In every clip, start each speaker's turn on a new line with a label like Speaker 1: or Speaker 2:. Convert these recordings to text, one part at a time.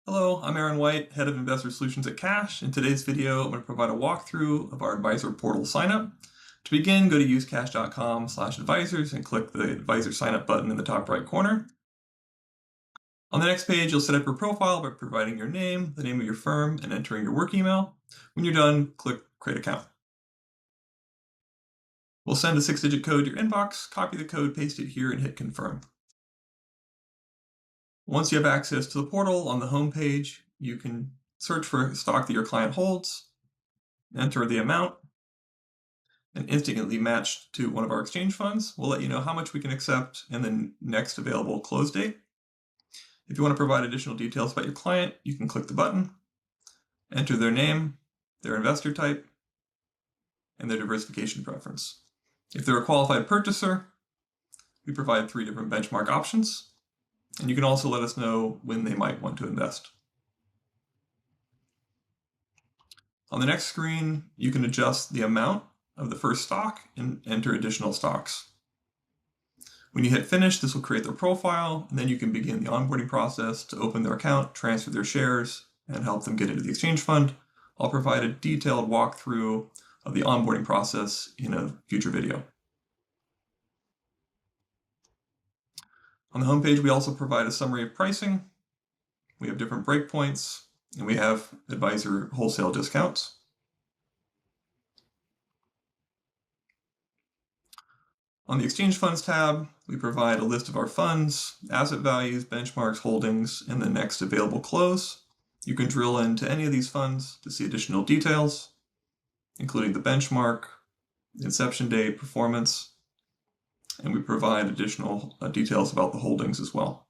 Speaker 1: Hello, I'm Aaron White, Head of Investor Solutions at Cash. In today's video, I'm going to provide a walkthrough of our advisor portal signup. To begin, go to usecash.com/advisors and click the advisor signup button in the top right corner. On the next page, you'll set up your profile by providing your name, the name of your firm, and entering your work email. When you're done, click Create Account. We'll send a 6-digit code to your inbox, copy the code, paste it here, and hit Confirm. Once you have access to the portal, on the home page, you can search for stock that your client holds, enter the amount, and instantly matched to one of our exchange funds. We'll let you know how much we can accept and the next available close date. If you want to provide additional details about your client, you can click the button, enter their name, their investor type, and their diversification preference. If they're a qualified purchaser, we provide 3 different benchmark options, and you can also let us know when they might want to invest. On the next screen, you can adjust the amount of the first stock and enter additional stocks. When you hit finish, this will create their profile, and then you can begin the onboarding process to open their account, transfer their shares, and help them get into the exchange fund. I'll provide a detailed walkthrough of the onboarding process in a future video. On the homepage, we also provide a summary of pricing. We have different breakpoints, and we have advisor wholesale discounts. On the Exchange Funds tab, we provide a list of our funds, asset values, benchmarks, holdings, and the next available close. You can drill into any of these funds to see additional details, including the benchmark, inception date, performance, and we provide additional details about the holdings as well.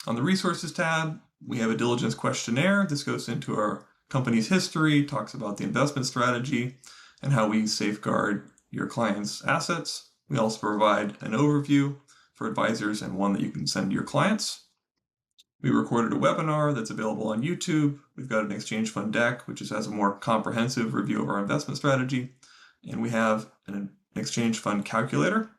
Speaker 1: On the Resources tab, we have a diligence questionnaire. This goes into our company's history, talks about the investment strategy, and how we safeguard your clients' assets. We also provide an overview for advisors and one that you can send to your clients. We recorded a webinar that's available on YouTube. We've got an exchange fund deck, which has a more comprehensive review of our investment strategy. And we have an exchange fund calculator.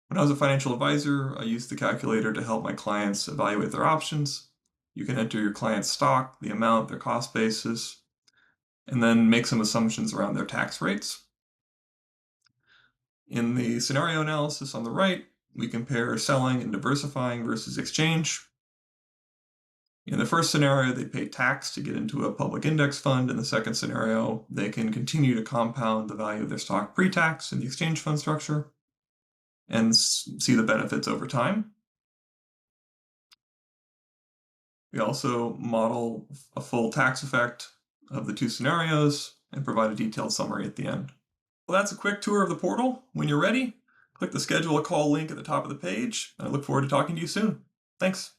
Speaker 1: When I was a financial advisor, I used the calculator to help my clients evaluate their options. You can enter your client's stock, the amount, their cost basis, and then make some assumptions around their tax rates. In the scenario analysis on the right, we compare selling and diversifying versus exchange. In the first scenario, they pay tax to get into a public index fund. In the second scenario, they can continue to compound the value of their stock pre-tax in the exchange fund structure and see the benefits over time. We also model a full tax effect of the 2 scenarios and provide a detailed summary at the end. Well, that's a quick tour of the portal. When you're ready, click the Schedule a Call link at the top of the page, and I look forward to talking to you soon. Thanks.